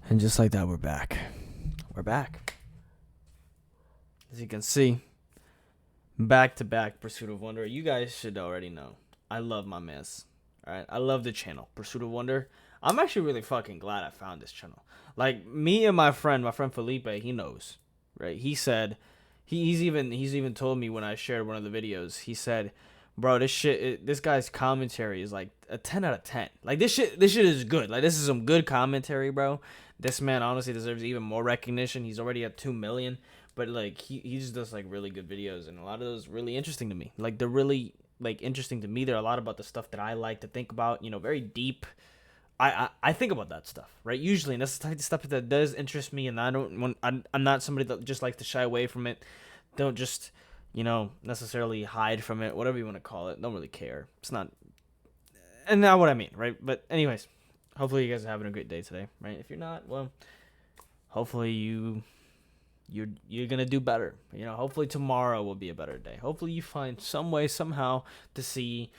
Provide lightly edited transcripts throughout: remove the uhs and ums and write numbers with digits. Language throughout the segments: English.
And just like that, we're back. We're back. As you can see, back-to-back Pursuit of Wonder. You guys should already know. I love my mess. Alright? I love the channel, Pursuit of Wonder. I'm actually really fucking glad I found this channel. Like, me and my friend Felipe, he knows. Right? He said, he's even told me when I shared one of the videos, he said, bro, this guy's commentary is like a 10 out of 10. Like, this shit is good. Like, this is some good commentary, bro. This man honestly deserves even more recognition. He's already at 2 million, but like he just does like really good videos, and a lot of those really interesting to me. Like, they're really like interesting to me. They're a lot about the stuff that I like to think about. You know, very deep. I think about that stuff, right? Usually, and that's the type of stuff that does interest me. And I'm not somebody that just likes to shy away from it. Don't just necessarily hide from it, whatever you want to call it. Don't really care. It's not, and not what I mean, right? But anyways, hopefully you guys are having a great day today, right? If you're not, well, hopefully you're gonna do better. Hopefully tomorrow will be a better day. Hopefully you find some way, somehow, to see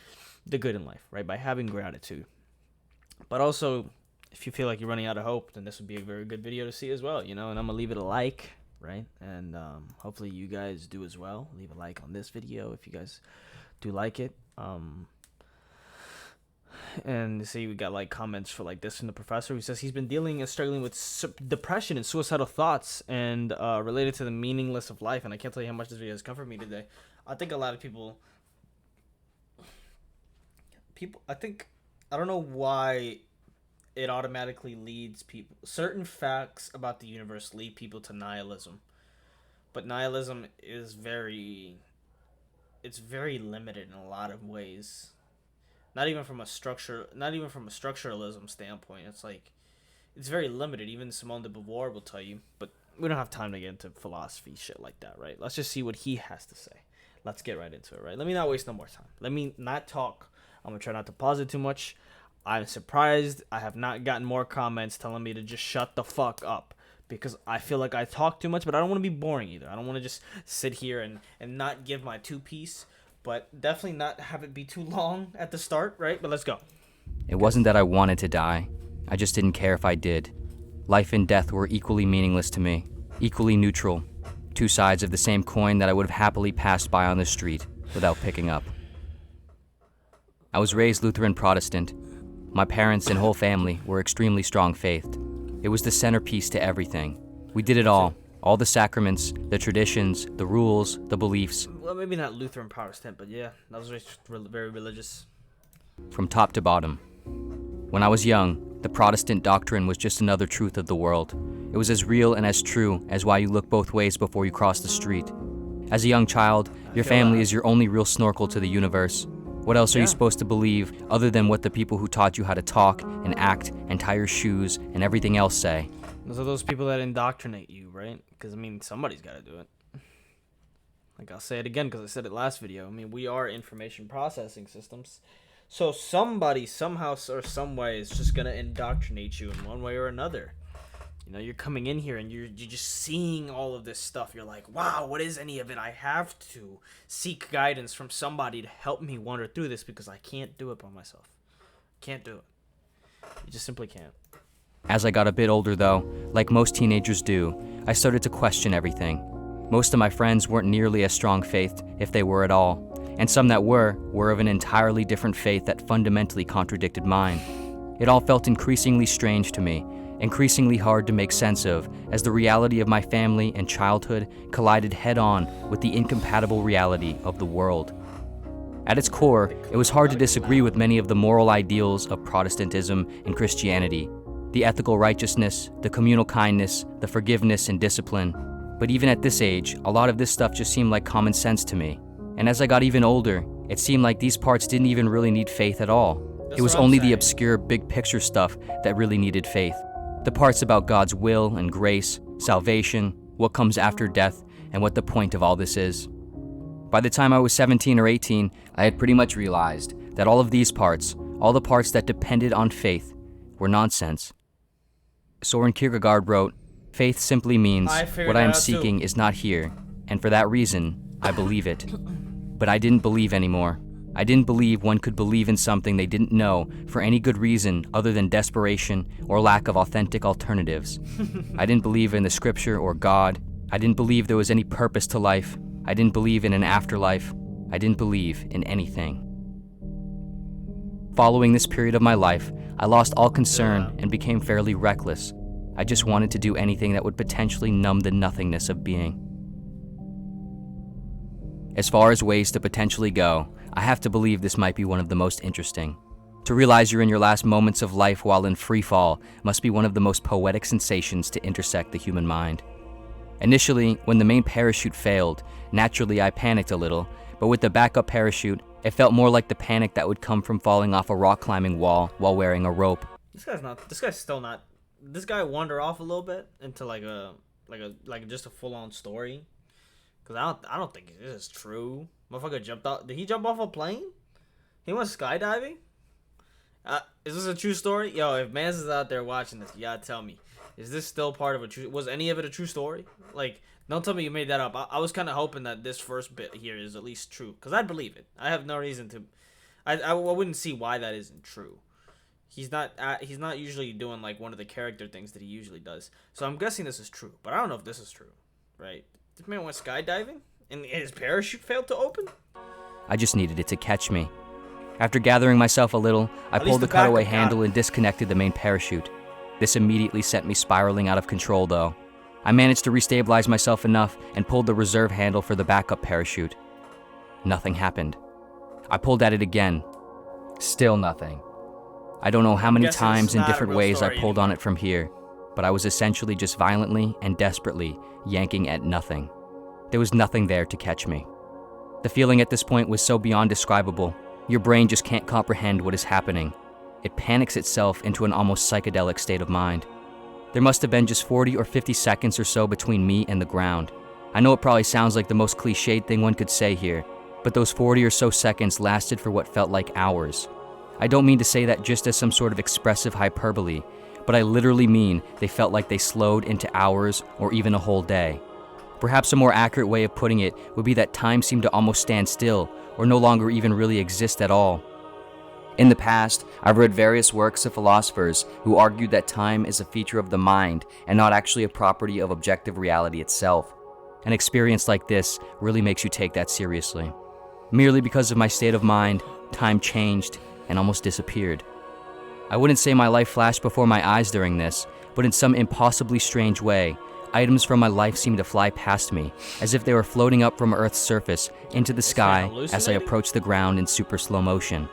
the good in life, right? By having gratitude. But also, if you feel like you're running out of hope, then this would be a very good video to see as well, and I'm gonna leave it a like, right? And hopefully you guys do as well. Leave a like on this video if you guys do like it. And see, we got like comments for like this from the professor, who says he's been dealing and struggling with depression and suicidal thoughts and related to the meaningless of life. And I can't tell you how much this video has comforted me today. I think a lot of people, I don't know why it automatically leads people, certain facts about the universe lead people to nihilism. But nihilism is very limited in a lot of ways. Not even from a structuralism standpoint. It's very limited. Even Simone de Beauvoir will tell you. But we don't have time to get into philosophy shit like that, right? Let's just see what he has to say. Let's get right into it, right? Let me not waste no more time. Let me not talk. I'm gonna try not to pause it too much. I'm surprised I have not gotten more comments telling me to just shut the fuck up, because I feel like I talk too much, but I don't want to be boring either. I don't want to just sit here and not give my two-piece, but definitely not have it be too long at the start, right? But let's go. It wasn't that I wanted to die. I just didn't care if I did. Life and death were equally meaningless to me, equally neutral. Two sides of the same coin that I would have happily passed by on the street without picking up. I was raised Lutheran Protestant. My parents and whole family were extremely strong-faithed. It was the centerpiece to everything. We did it all the sacraments, the traditions, the rules, the beliefs. Well, maybe not Lutheran Protestant, but yeah, that was very religious. From top to bottom. When I was young, the Protestant doctrine was just another truth of the world. It was as real and as true as why you look both ways before you cross the street. As a young child, your family is your only real snorkel to the universe. What else are you supposed to believe other than what the people who taught you how to talk and act and tie your shoes and everything else say? Those are those people that indoctrinate you, right? Because, somebody's got to do it. Like, I'll say it again because I said it last video. We are information processing systems. So somebody, somehow or some way, is just going to indoctrinate you in one way or another. You're coming in here and you're just seeing all of this stuff. You're like, wow, what is any of it? I have to seek guidance from somebody to help me wander through this because I can't do it by myself. Can't do it. You just simply can't. As I got a bit older, though, like most teenagers do, I started to question everything. Most of my friends weren't nearly as strong-faithed, if they were at all, and some that were of an entirely different faith that fundamentally contradicted mine. It all felt increasingly strange to me, increasingly hard to make sense of, as the reality of my family and childhood collided head-on with the incompatible reality of the world. At its core, it was hard to disagree with many of the moral ideals of Protestantism and Christianity, the ethical righteousness, the communal kindness, the forgiveness and discipline. But even at this age, a lot of this stuff just seemed like common sense to me. And as I got even older, it seemed like these parts didn't even really need faith at all. It was only the obscure big picture stuff that really needed faith. The parts about God's will and grace, salvation, what comes after death, and what the point of all this is. By the time I was 17 or 18, I had pretty much realized that all of these parts, all the parts that depended on faith, were nonsense. Soren Kierkegaard wrote, "Faith simply means what I am seeking is not here, and for that reason, I believe it." But I didn't believe anymore. I didn't believe one could believe in something they didn't know for any good reason other than desperation or lack of authentic alternatives. I didn't believe in the scripture or God. I didn't believe there was any purpose to life. I didn't believe in an afterlife. I didn't believe in anything. Following this period of my life, I lost all concern and became fairly reckless. I just wanted to do anything that would potentially numb the nothingness of being. As far as ways to potentially go, I have to believe this might be one of the most interesting. To realize you're in your last moments of life while in free fall must be one of the most poetic sensations to intersect the human mind. Initially, when the main parachute failed, naturally I panicked a little, but with the backup parachute, it felt more like the panic that would come from falling off a rock climbing wall while wearing a rope. This guy wander off a little bit into like just a full on story. Cause I don't think this is true. Motherfucker jumped off. Did he jump off a plane? He went skydiving? Is this a true story? Yo, if Mans is out there watching this, you gotta tell me. Is this still part of a true... Was any of it a true story? Like, don't tell me you made that up. I was kind of hoping that this first bit here is at least true. Because I'd believe it. I have no reason to... I wouldn't see why that isn't true. He's not usually doing, like, one of the character things that he usually does. So I'm guessing this is true. But I don't know if this is true. Right? This man went skydiving? And his parachute failed to open? I just needed it to catch me. After gathering myself a little, I pulled the cutaway handle and disconnected the main parachute. This immediately sent me spiraling out of control, though. I managed to restabilize myself enough and pulled the reserve handle for the backup parachute. Nothing happened. I pulled at it again. Still nothing. I don't know how many times in different ways I pulled on it from here, but I was essentially just violently and desperately yanking at nothing. There was nothing there to catch me. The feeling at this point was so beyond describable. Your brain just can't comprehend what is happening. It panics itself into an almost psychedelic state of mind. There must have been just 40 or 50 seconds or so between me and the ground. I know it probably sounds like the most cliched thing one could say here, but those 40 or so seconds lasted for what felt like hours. I don't mean to say that just as some sort of expressive hyperbole, but I literally mean they felt like they slowed into hours or even a whole day. Perhaps a more accurate way of putting it would be that time seemed to almost stand still or no longer even really exist at all. In the past, I've read various works of philosophers who argued that time is a feature of the mind and not actually a property of objective reality itself. An experience like this really makes you take that seriously. Merely because of my state of mind, time changed and almost disappeared. I wouldn't say my life flashed before my eyes during this, but in some impossibly strange way, items from my life seemed to fly past me, as if they were floating up from Earth's surface into the sky as I approached the ground in super slow motion.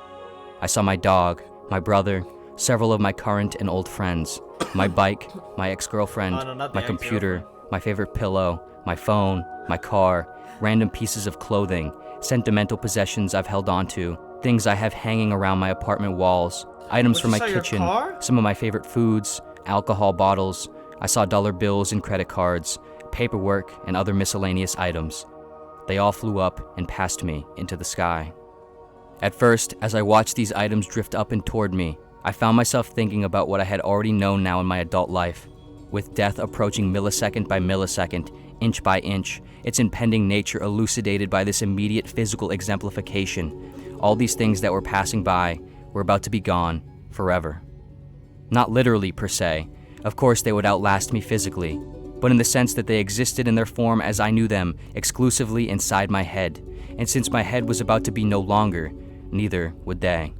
I saw my dog, my brother, several of my current and old friends, my bike, my ex-girlfriend, my computer, my favorite pillow, my phone, my car, random pieces of clothing, sentimental possessions I've held onto, things I have hanging around my apartment walls, items from my kitchen, some of my favorite foods, alcohol bottles. I saw dollar bills and credit cards, paperwork, and other miscellaneous items. They all flew up and past me into the sky. At first, as I watched these items drift up and toward me, I found myself thinking about what I had already known now in my adult life. With death approaching millisecond by millisecond, inch by inch, its impending nature elucidated by this immediate physical exemplification, all these things that were passing by were about to be gone forever. Not literally per se. Of course they would outlast me physically, but in the sense that they existed in their form as I knew them exclusively inside my head, and since my head was about to be no longer, neither would they.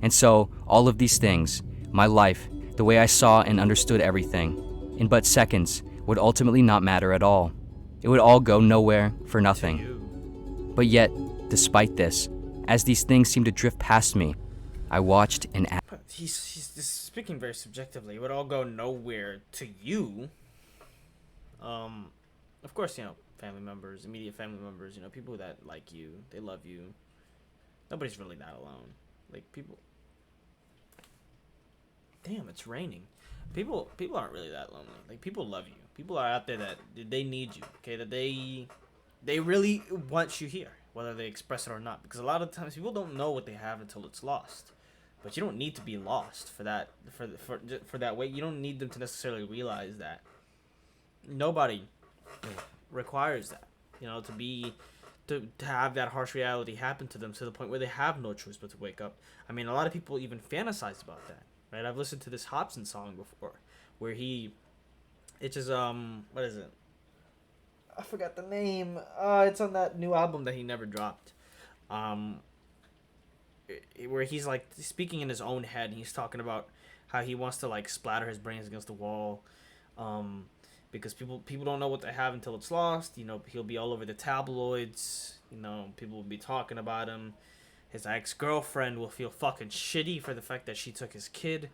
And so, all of these things, my life, the way I saw and understood everything, in but seconds, would ultimately not matter at all. It would all go nowhere for nothing. But yet, despite this, as these things seemed to drift past me, I watched and he's speaking very subjectively. It would all go nowhere to you. Of course, family members, immediate family members, people that like you, they love you. Nobody's really that alone. Like, people... Damn, it's raining. People aren't really that lonely. Like, people love you. People are out there that they need you, okay? That they really want you here, whether they express it or not. Because a lot of times, people don't know what they have until it's lost. But you don't need to be lost for that, for that way. You don't need them to necessarily realize that. Nobody requires that, to have that harsh reality happen to them to the point where they have no choice but to wake up. I mean, a lot of people even fantasize about that, right? I've listened to this Hobson song before, where it's just what is it? I forgot the name. It's on that new album that he never dropped. Where he's like speaking in his own head, and he's talking about how he wants to like splatter his brains against the wall, because people don't know what they have until it's lost. You know, he'll be all over the tabloids. You know, people will be talking about him. His ex-girlfriend will feel fucking shitty for the fact that she took his kid,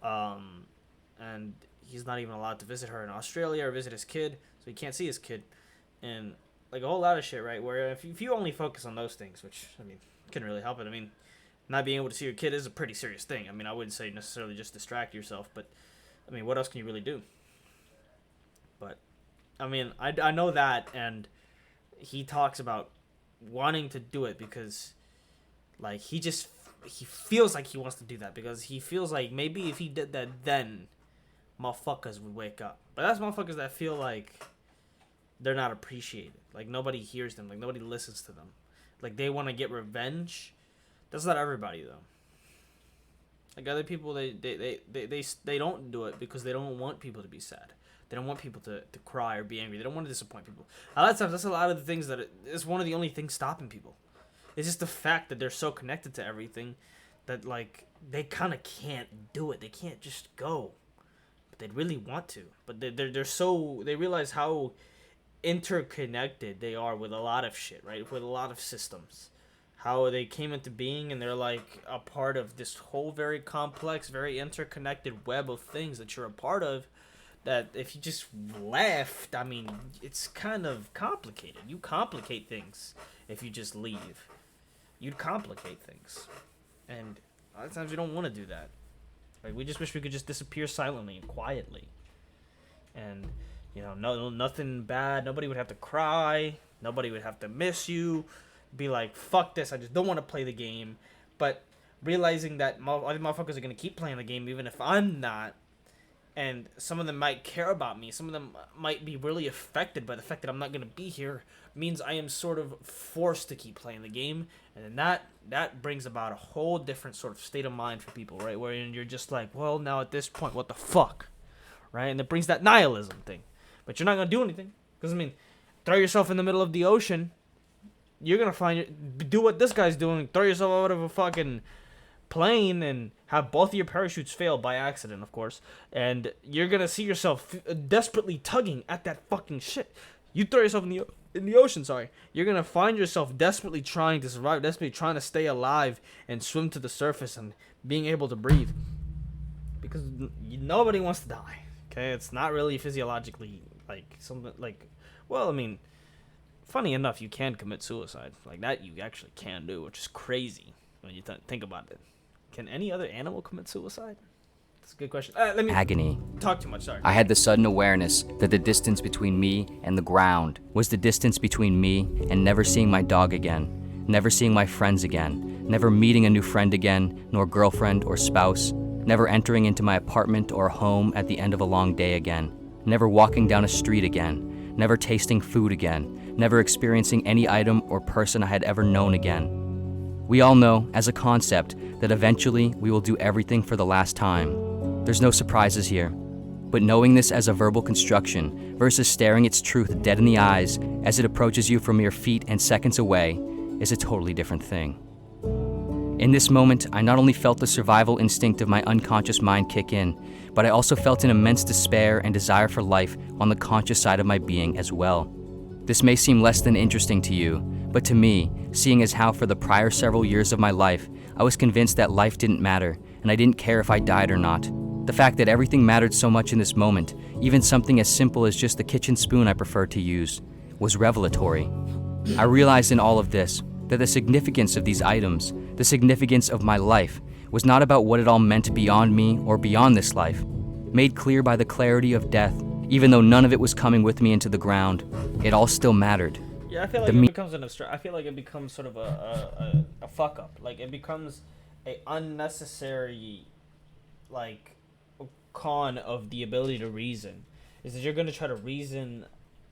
and he's not even allowed to visit her in Australia or visit his kid, so he can't see his kid, and like a whole lot of shit, right? Where if you only focus on those things, which I mean, couldn't really help it. I mean, not being able to see your kid is a pretty serious thing. I mean, I wouldn't say necessarily just distract yourself, but I mean, what else can you really do? But I mean, I know that, and he talks about wanting to do it because like he feels like he wants to do that because he feels like maybe if he did that, then motherfuckers would wake up. But that's motherfuckers that feel like they're not appreciated. Like nobody hears them. Like nobody listens to them. Like they want to get revenge. That's not everybody though. Like other people, they don't do it because they don't want people to be sad. They don't want people to cry or be angry. They don't want to disappoint people. A lot of times, that's a lot of the things it's one of the only things stopping people. It's just the fact that they're so connected to everything that like they kind of can't do it. They can't just go, but they really want to. But they realize how interconnected they are with a lot of shit, right? With a lot of systems. How they came into being and they're like a part of this whole very complex, very interconnected web of things that you're a part of, that if you just left, I mean, it's kind of complicated. You complicate things if you just leave. You'd complicate things. And a lot of times we don't want to do that. Like, we just wish we could just disappear silently and quietly. And, you know, nothing bad. Nobody would have to cry. Nobody would have to miss you. Be like, fuck this, I just don't want to play the game. But realizing that other motherfuckers are going to keep playing the game even if I'm not, and some of them might care about me, some of them might be really affected by the fact that I'm not going to be here, means I am sort of forced to keep playing the game. And then that brings about a whole different sort of state of mind for people, right? Where you're just like, well, now at this point, what the fuck? Right? And it brings that nihilism thing. But you're not going to do anything. Because, I mean, throw yourself in the middle of the ocean, you're going to do what this guy's doing, throw yourself out of a fucking plane and have both of your parachutes fail by accident, of course. And you're going to see yourself desperately tugging at that fucking shit. You throw yourself in the ocean, sorry. You're going to find yourself desperately trying to survive, desperately trying to stay alive and swim to the surface and being able to breathe. Because nobody wants to die, okay? It's not really physiologically, like, something, like, well, I mean, funny enough, you can commit suicide. Like, that you actually can do, which is crazy when you think about it. Can any other animal commit suicide? That's a good question. Let me Agony. talk too much, sorry. I had the sudden awareness that the distance between me and the ground was the distance between me and never seeing my dog again, never seeing my friends again, never meeting a new friend again, nor girlfriend or spouse, never entering into my apartment or home at the end of a long day again, never walking down a street again, never tasting food again, never experiencing any item or person I had ever known again. We all know, as a concept, that eventually we will do everything for the last time. There's no surprises here. But knowing this as a verbal construction versus staring its truth dead in the eyes as it approaches you from mere feet and seconds away is a totally different thing. In this moment, I not only felt the survival instinct of my unconscious mind kick in, but I also felt an immense despair and desire for life on the conscious side of my being as well. This may seem less than interesting to you, but to me, seeing as how for the prior several years of my life, I was convinced that life didn't matter, and I didn't care if I died or not. The fact that everything mattered so much in this moment, even something as simple as just the kitchen spoon I preferred to use, was revelatory. I realized in all of this that the significance of these items, the significance of my life, was not about what it all meant beyond me or beyond this life. Made clear by the clarity of death, even though none of it was coming with me into the ground, it all still mattered. Yeah, I feel like it becomes I feel like it becomes sort of a fuck up. Like, it becomes a unnecessary, like, con of the ability to reason. Is that you're going to try to reason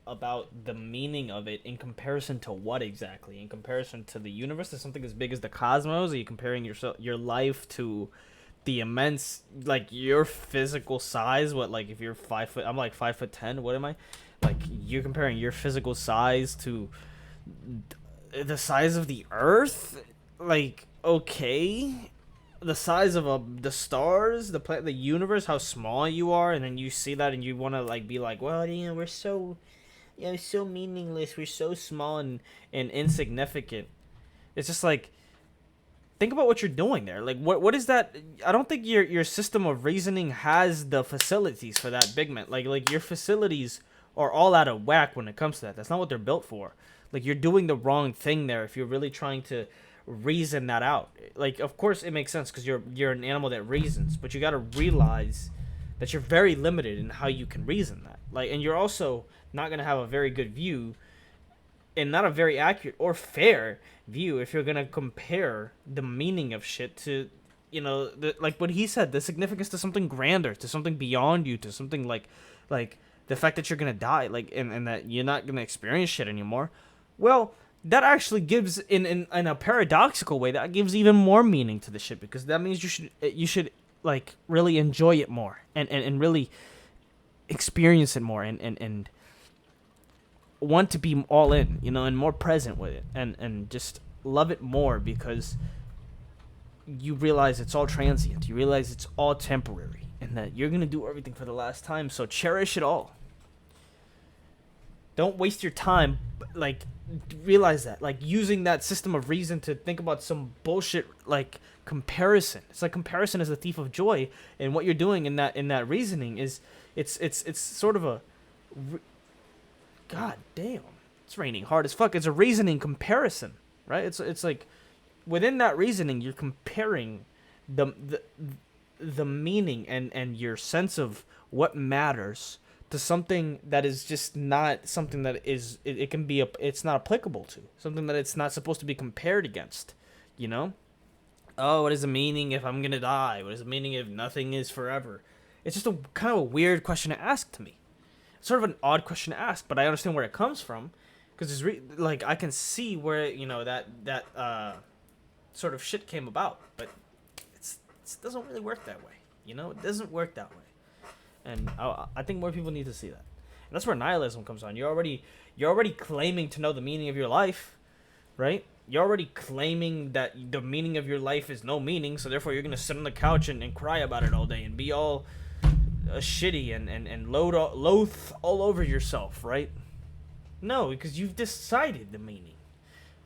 about the meaning of it in comparison to what exactly? In comparison to the universe, to something as big as the cosmos? Are you comparing your life to the immense, like, your physical size? What, like, if you're 5 foot, I'm like 5'10", what am I? Like, you're comparing your physical size to the size of the earth? Like, okay, the size of the stars, the universe, how small you are, and then you see that and you want to, like, be like, well, we're so, so meaningless, we're so small and insignificant. It's just like, think about what you're doing there. Like, what is that? I don't think your system of reasoning has the facilities for that, big man. Like your facilities are all out of whack when it comes to that. That's not what they're built for. Like, you're doing the wrong thing there if you're really trying to reason that out. Like, of course it makes sense because you're an animal that reasons, but you got to realize that you're very limited in how you can reason that. Like, and you're also not going to have a very good view and not a very accurate or fair view if you're going to compare the meaning of shit to, like what he said, the significance to something grander, to something beyond you, to something like the fact that you're going to die, like, and that you're not going to experience shit anymore. Well, that actually gives, in a paradoxical way, that gives even more meaning to the shit, because that means you should like really enjoy it more and really experience it more and want to be all in, and more present with it and just love it more, because you realize it's all transient. You realize it's all temporary and that you're going to do everything for the last time. So cherish it all. Don't waste your time, like, realize that, like, using that system of reason to think about some bullshit like comparison. It's like comparison is the thief of joy, and what you're doing in that reasoning is it's sort of a god damn, it's raining hard as fuck. It's a reasoning comparison, right? It's like within that reasoning you're comparing the meaning and your sense of what matters to something that is just not something that is it can be it's not applicable to, something that it's not supposed to be compared against. Oh, what is the meaning if I'm gonna die? What is the meaning if nothing is forever? It's just a kind of a weird question to ask to me. It's sort of an odd question to ask, but I understand where it comes from, because it's like I can see where that sort of shit came about, but it doesn't really work that way. It doesn't work that way. And I think more people need to see that. And that's where nihilism comes on. You're already claiming to know the meaning of your life, right? You're already claiming that the meaning of your life is no meaning, so therefore you're going to sit on the couch and cry about it all day and be all shitty and loath all over yourself, right? No, because you've decided the meaning.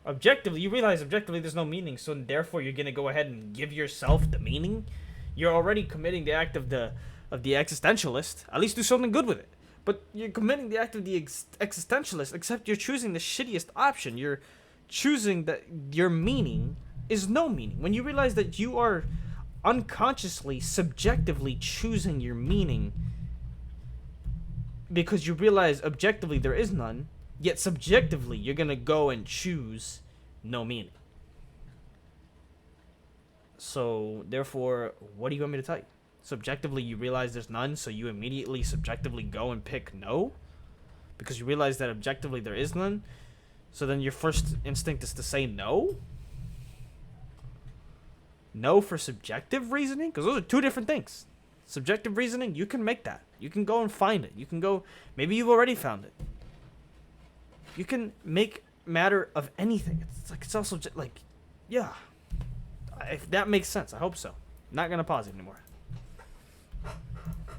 Objectively, you realize objectively there's no meaning, so therefore you're going to go ahead and give yourself the meaning. You're already committing the act of the existentialist. At least do something good with it. But you're committing the act of the existentialist, except you're choosing the shittiest option. You're choosing that your meaning is no meaning. When you realize that you are unconsciously, subjectively choosing your meaning because you realize objectively there is none, yet subjectively you're going to go and choose no meaning. So, therefore, what do you want me to tell you? Subjectively, you realize there's none, so you immediately subjectively go and pick no? Because you realize that objectively there is none? So then your first instinct is to say no? No for subjective reasoning? Because those are two different things. Subjective reasoning, you can make that. You can go and find it. You can go, maybe you've already found it. You can make matter of anything. It's also like, yeah. If that makes sense, I hope so. Not going to pause it anymore.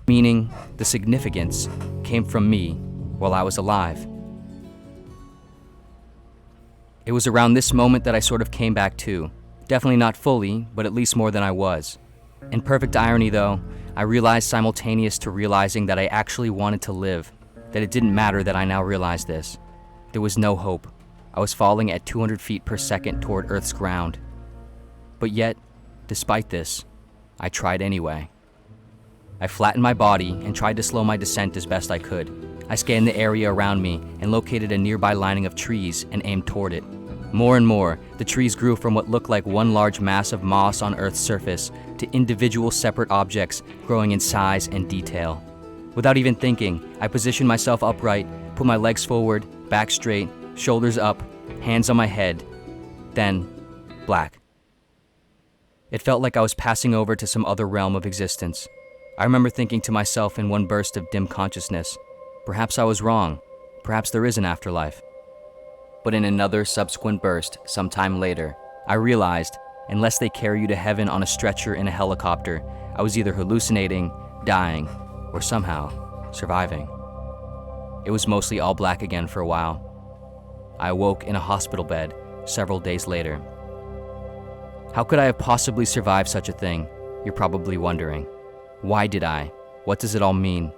Meaning, the significance came from me while I was alive. It was around this moment that I sort of came back to. Definitely not fully, but at least more than I was. In perfect irony though, I realized simultaneous to realizing that I actually wanted to live, that it didn't matter that I now realized this. There was no hope. I was falling at 200 feet per second toward Earth's ground. But yet, despite this, I tried anyway. I flattened my body and tried to slow my descent as best I could. I scanned the area around me and located a nearby lining of trees and aimed toward it. More and more, the trees grew from what looked like one large mass of moss on Earth's surface to individual separate objects growing in size and detail. Without even thinking, I positioned myself upright, put my legs forward, back straight, shoulders up, hands on my head. Then, black. It felt like I was passing over to some other realm of existence. I remember thinking to myself in one burst of dim consciousness, perhaps I was wrong. Perhaps there is an afterlife. But in another subsequent burst, sometime later, I realized, unless they carry you to heaven on a stretcher in a helicopter, I was either hallucinating, dying, or somehow surviving. It was mostly all black again for a while. I awoke in a hospital bed several days later. How could I have possibly survived such a thing? You're probably wondering. Why did I? What does it all mean?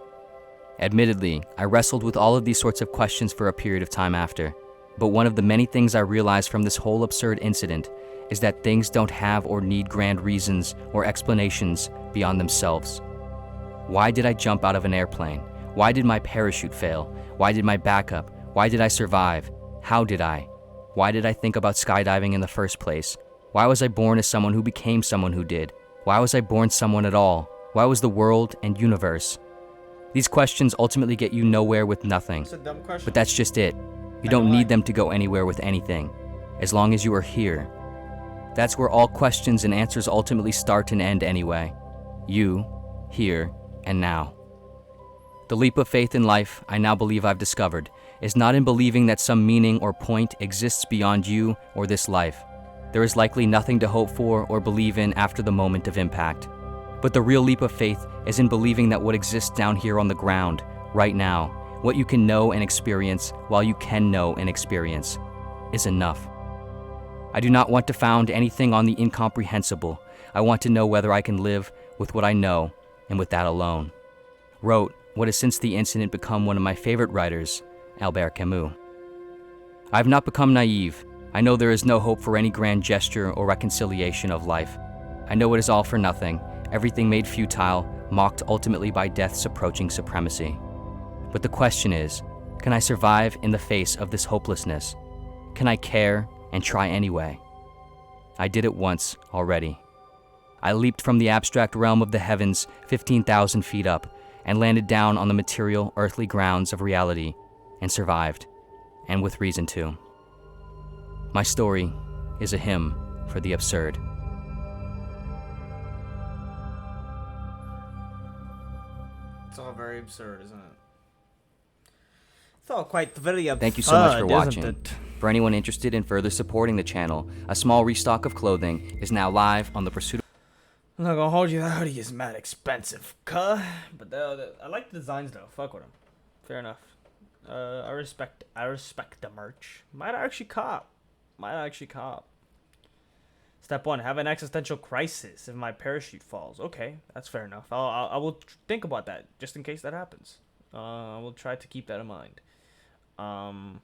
Admittedly, I wrestled with all of these sorts of questions for a period of time after, but one of the many things I realized from this whole absurd incident is that things don't have or need grand reasons or explanations beyond themselves. Why did I jump out of an airplane? Why did my parachute fail? Why did my backup? Why did I survive? How did I? Why did I think about skydiving in the first place? Why was I born as someone who became someone who did? Why was I born someone at all? Why was the world and universe? These questions ultimately get you nowhere with nothing. It's a dumb question. But that's just it. You don't need them to go anywhere with anything, as long as you are here. That's where all questions and answers ultimately start and end anyway. You, here, and now. The leap of faith in life I now believe I've discovered is not in believing that some meaning or point exists beyond you or this life. There is likely nothing to hope for or believe in after the moment of impact. But the real leap of faith is in believing that what exists down here on the ground, right now, what you can know and experience while you can know and experience, is enough. I do not want to found anything on the incomprehensible. I want to know whether I can live with what I know and with that alone. Wrote what has since the incident become one of my favorite writers, Albert Camus. I have not become naive. I know there is no hope for any grand gesture or reconciliation of life. I know it is all for nothing, everything made futile, mocked ultimately by death's approaching supremacy. But the question is, can I survive in the face of this hopelessness? Can I care and try anyway? I did it once already. I leaped from the abstract realm of the heavens 15,000 feet up and landed down on the material, earthly grounds of reality and survived, and with reason too. My story is a hymn for the absurd. It's all very absurd, isn't it? It's all quite very absurd. Thank you so much for watching. It? For anyone interested in further supporting the channel, a small restock of clothing is now live on the Pursuit. I'm not gonna hold you. That hoodie is mad expensive, cuh. But I like the designs though. Fuck with them. Fair enough. I respect the merch. Might actually cop. Step 1: have an existential crisis if my parachute falls. Okay, that's fair enough. I will think about that just in case that happens. I will try to keep that in mind. The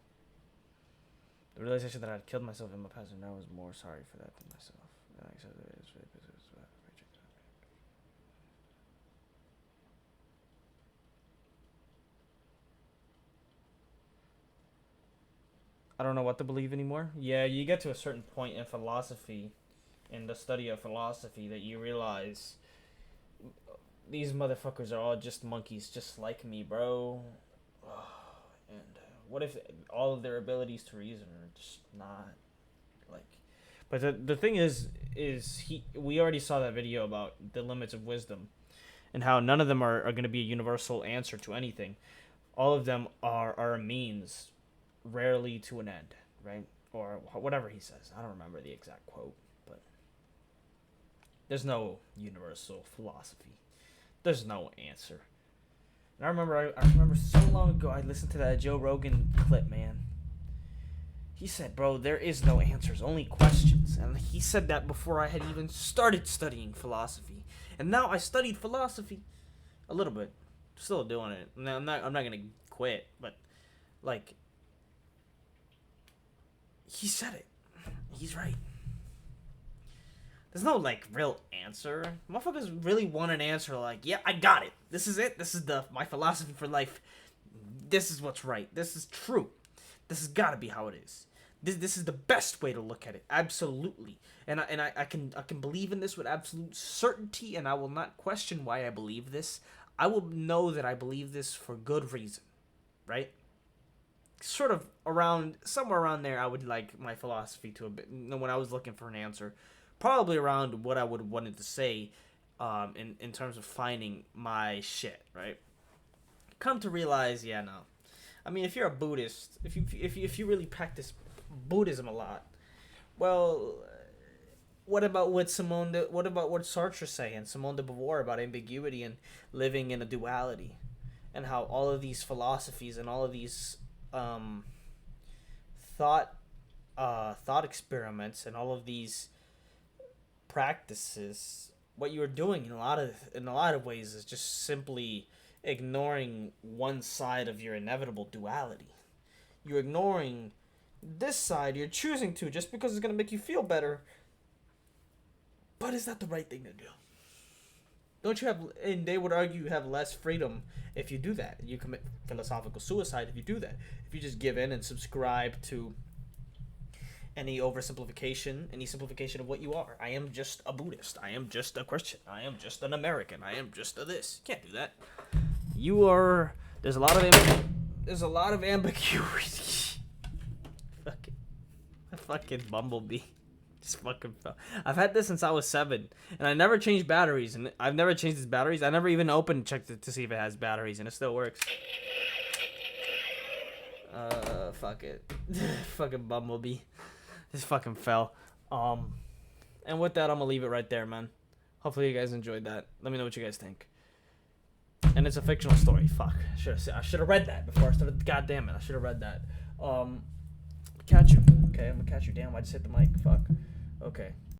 realization that I had killed myself in my past, and I was more sorry for that than myself. I don't know what to believe anymore. Yeah, you get to a certain point in philosophy, in the study of philosophy, that you realize these motherfuckers are all just monkeys, just like me, bro. And what if all of their abilities to reason are just not like? But the thing is we already saw that video about the limits of wisdom, and how none of them are going to be a universal answer to anything. All of them are a means, rarely to an end, right? Or whatever he says. I don't remember the exact quote, but there's no universal philosophy. There's no answer. And I remember so long ago I listened to that Joe Rogan clip, man. He said, bro, there is no answers, only questions. And he said that before I had even started studying philosophy. And now I studied philosophy a little bit. Still doing it. I'm not gonna quit, but like, he said it. He's right. There's no like real answer. Motherfuckers really want an answer like, yeah, I got it. This is it. This is my philosophy for life. This is what's right. This is true. This has got to be how it is. This is the best way to look at it. Absolutely. And I can believe in this with absolute certainty, and I will not question why I believe this. I will know that I believe this for good reason, right? sort of around somewhere around there. I would like my philosophy to a bit when I was looking for an answer, probably around what I would wanted to say, in terms of finding my shit, right? Come to realize, yeah, no. I mean, if you're a Buddhist, if you really practice Buddhism a lot, well, what about what Sartre's saying, Simone de Beauvoir, about ambiguity and living in a duality, and how all of these philosophies and all of these thought experiments and all of these practices, what you are doing in a lot of ways is just simply ignoring one side of your inevitable duality. You're ignoring this side. You're choosing to just because it's going to make you feel better. But is that the right thing to do? Don't you have, and they would argue you have less freedom if you do that. You commit philosophical suicide if you do that. If you just give in and subscribe to any oversimplification, any simplification of what you are. I am just a Buddhist. I am just a Christian. I am just an American. I am just a this. You can't do that. You are. There's a lot of ambiguity. fucking bumblebee. Just fucking fell. I've had this since I was 7, and I never changed batteries, and I've never changed its batteries. I never even opened checked it to see if it has batteries, and it still works. Fuck it. Fucking bumblebee. Just fucking fell. And with that, I'm gonna leave it right there, man. Hopefully you guys enjoyed that. Let me know what you guys think. And it's a fictional story. Fuck. I should have read that before I started. God damn it. I should have read that. Catch you. Okay, I'm gonna catch you. Damn, I just hit the mic. Fuck. Okay.